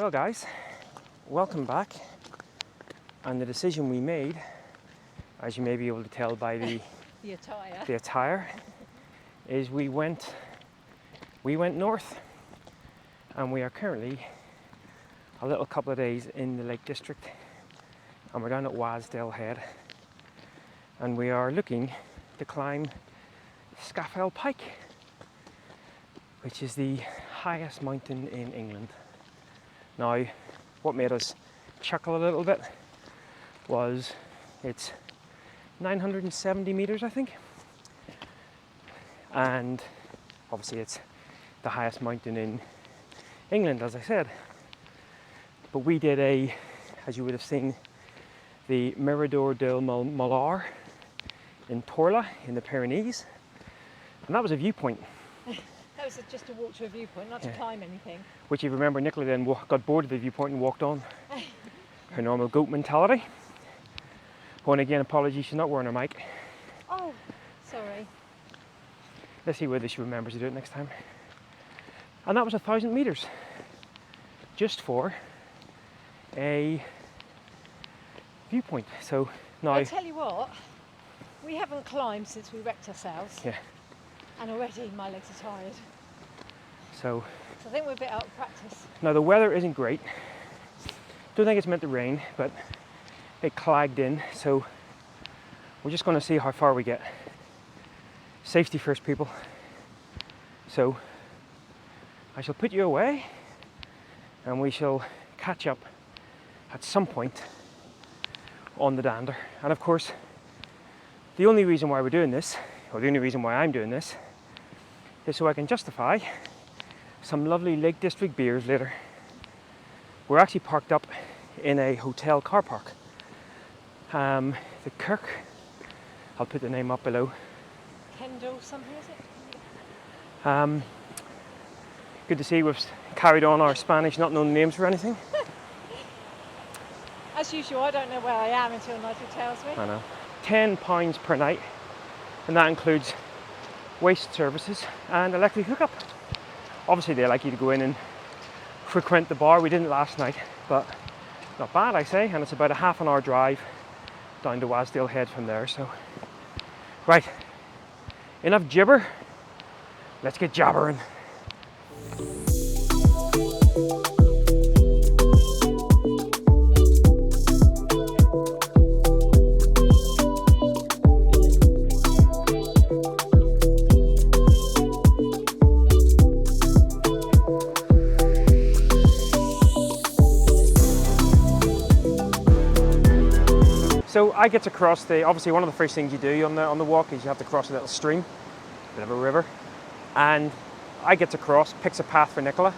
Well guys, welcome back. And the decision we made, as you may be able to tell by the attire, is we went north, and we are currently a little couple of days in the Lake District, and we're down at Wasdale Head, and we are looking to climb Scafell Pike, which is the highest mountain in England. Now, what made us chuckle a little bit was it's 970 meters, I think, and obviously it's the highest mountain in England, as I said. But we did as you would have seen, the Mirador del Molar in Torla in the Pyrenees, and that was a viewpoint. That was just a walk to a viewpoint, not to climb anything. Which, if you remember, Nicola then got bored of the viewpoint and walked on. Her normal goat mentality. Oh, and again, apologies, she's not wearing her mic. Oh, sorry. Let's see whether she remembers to do it next time. And that was 1,000 meters, just for a viewpoint. So now, I tell you what, we haven't climbed since we wrecked ourselves. Yeah. And already my legs are tired. So I think we're a bit out of practice. Now the weather isn't great. Don't think it's meant to rain, but it clagged in, so we're just going to see how far we get. Safety first, people. So I shall put you away, and we shall catch up at some point on the dander. And of course, the only reason why we're doing this, or the only reason why I'm doing this, is so I can justify some lovely Lake District beers later. We're actually parked up in a hotel car park. The Kirk, I'll put the name up below. Kendall something, is it? Good to see we've carried on our Spanish not knowing names for anything. As usual, I don't know where I am until Nigel tells me. I know. £10 per night, and that includes waste services and electric hookup. Obviously they like you to go in and frequent the bar. We didn't last night, but not bad, I say, and it's about a half an hour drive down to Wasdale Head from there. So right, enough gibber, let's get jabbering. So I get to cross obviously one of the first things you do on the walk is you have to cross a little stream, a bit of a river, and I get to cross, picks a path for Nicola,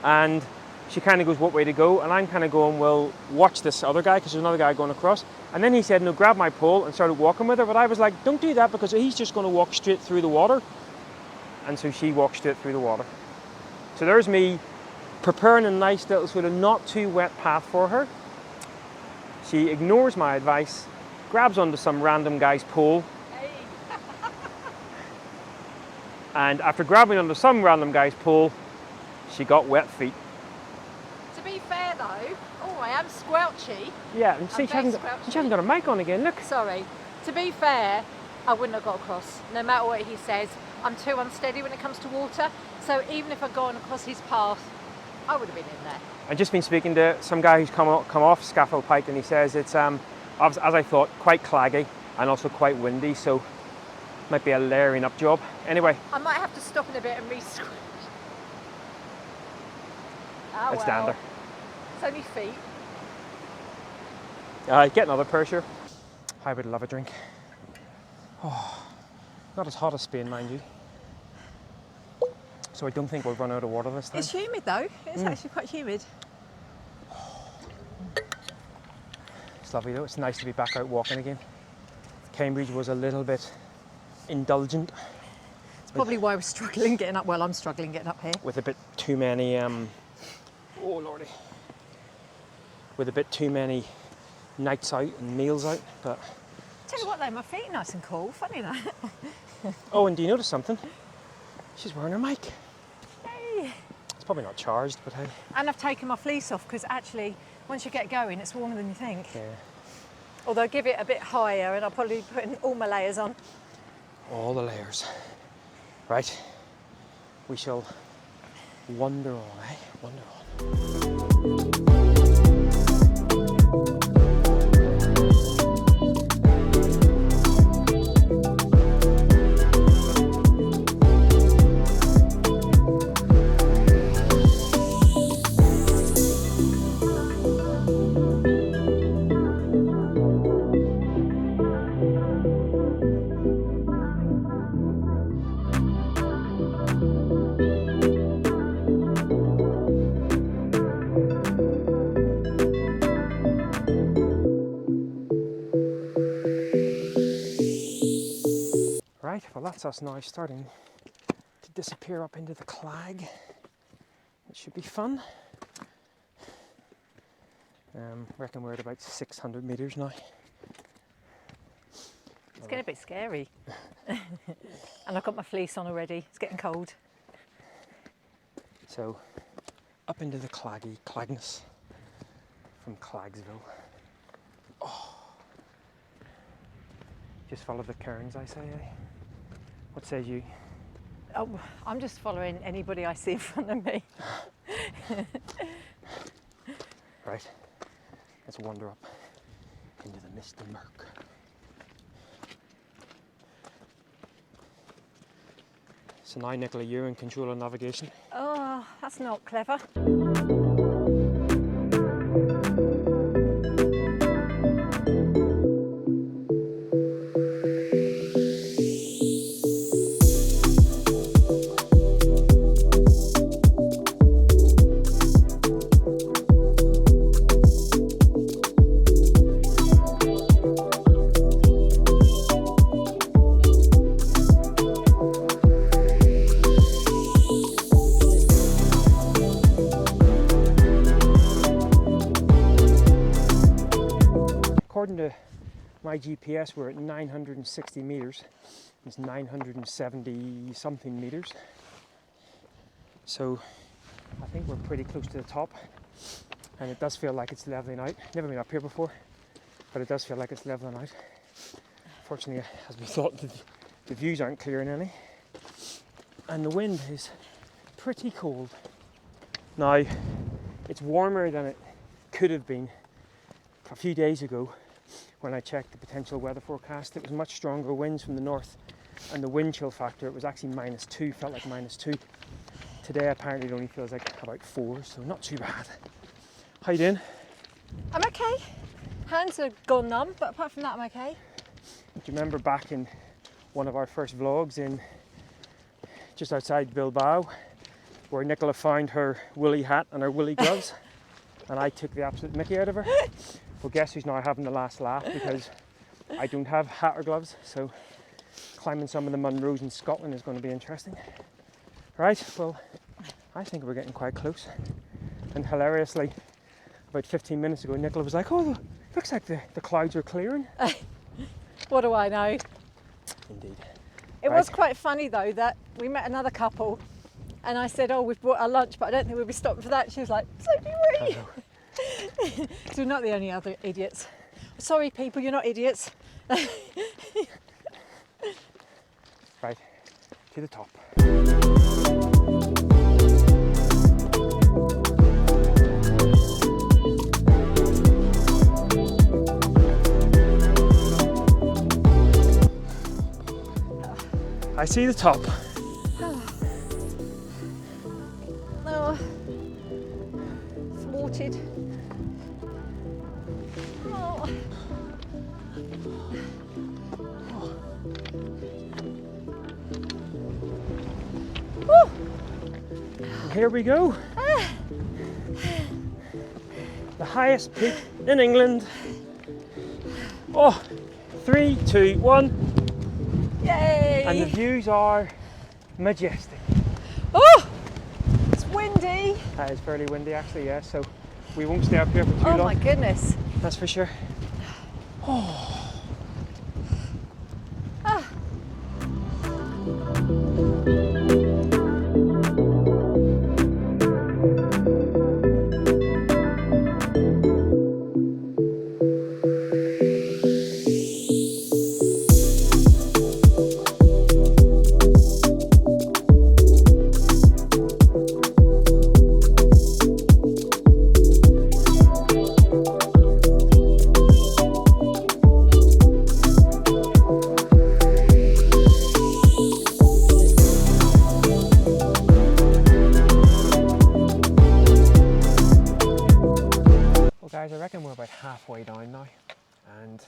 and she kind of goes what way to go, and I'm kind of going, well, watch this other guy, because there's another guy going across, and then he said, no, grab my pole, and started walking with her, but I was like, don't do that, because he's just going to walk straight through the water, and so she walked straight through the water. So there's me preparing a nice little sort of not too wet path for her. She ignores my advice, grabs onto some random guy's pole, and after grabbing onto some random guy's pole, she got wet feet. To be fair though, I am squelchy. Yeah, and see, she hasn't got her mic on again, look. Sorry. To be fair, I wouldn't have got across, no matter what he says. I'm too unsteady when it comes to water, so even if I'd gone across his path, I would have been in there. I've just been speaking to some guy who's come off Scafell Pike, and he says it's, as I thought, quite claggy and also quite windy, so might be a layering up job. Anyway. I might have to stop in a bit and re-squish. It's dander. It's only feet. Get another pair, sure. I would love a drink. Oh, not as hot as Spain, mind you. So I don't think we'll run out of water this time. It's humid though. It's actually quite humid. It's lovely though. It's nice to be back out walking again. Cambridge was a little bit indulgent. It's probably why we're struggling getting up. Well, I'm struggling getting up here. With a bit too many, oh lordy. With a bit too many nights out and meals out, but... Tell you what though, my feet are nice and cool. Funny that. Oh, and do you notice something? She's wearing her mic. Hey. It's Probably not charged, but hey. And I've taken my fleece off because actually, once you get going, it's warmer than you think. Yeah. Although give it a bit higher and I'll probably be putting all my layers on. All the layers. Right. We shall wander on, eh? Wander on. Right, well that's us now starting to disappear up into the clag. It should be fun. Reckon we're at about 600 metres now. It's getting a bit scary. And I've got my fleece on already. It's getting cold. So, up into the clagness from Clagsville. Oh. Just follow the cairns, I say, eh? What says you? Oh, I'm just following anybody I see in front of me. Right, let's wander up into the misty murk. So now, Nicola, you're in control of navigation. Oh, that's not clever. According to my GPS, we're at 960 metres. It's 970 something metres. So I think we're pretty close to the top, and it does feel like it's leveling out. Never been up here before, but it does feel like it's leveling out. Fortunately, as we thought, the views aren't clearing any, and the wind is pretty cold. Now, it's warmer than it could have been a few days ago. When I checked the potential weather forecast, it was much stronger winds from the north, and the wind chill factor, it was actually -2, felt like -2. Today apparently it only feels like about 4, so not too bad. How you doing? I'm okay. Hands are gone numb, but apart from that, I'm okay. Do you remember back in one of our first vlogs in just outside Bilbao, where Nicola found her woolly hat and her woolly gloves, and I took the absolute mickey out of her? Well, guess who's now having the last laugh, because I don't have hat or gloves, so climbing some of the Munros in Scotland is going to be interesting. Right, well, I think we're getting quite close. And hilariously, about 15 minutes ago, Nicola was like, oh, looks like the clouds are clearing. What do I know? Indeed. It Right. was quite funny though that we met another couple and I said, oh, we've brought our lunch, but I don't think we'll be stopping for that. She was like, so do we? So we're not the only other idiots. Sorry people, you're not idiots. Right, to the top. I see the top. Oh, thwarted. Oh. And here we go. The highest peak in England. Oh, 3, 2, 1. Yay! And the views are majestic. Oh, it's windy. It's fairly windy actually, yeah, so we won't stay up here for too Oh long. my goodness. That's for sure. Oh. halfway down now, and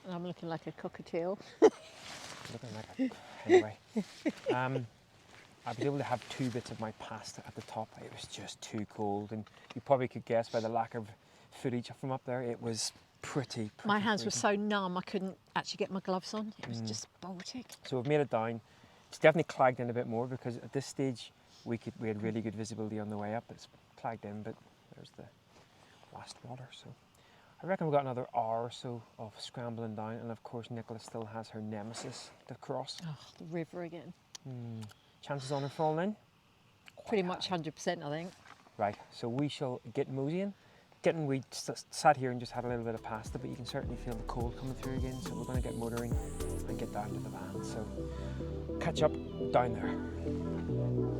And I'm looking like a cockatiel. looking like a, anyway. I was able to have 2 bits of my pasta at the top. It was just too cold, and you probably could guess by the lack of footage from up there, it was pretty My hands were freezing. so numb I couldn't actually get my gloves on. It was just Baltic. So we've made it down. It's definitely clagged in a bit more because at this stage we had really good visibility on the way up. It's clagged in, but there's the last water. So I reckon we've got another hour or so of scrambling down, and of course Nicola still has her nemesis to cross. Oh, the river again. Chances on her falling in? Pretty much 100%, I think. Right, so we shall get moseying. We sat here and just had a little bit of pasta, but you can certainly feel the cold coming through again, so we're going to get motoring and get down to the van. So catch up down there.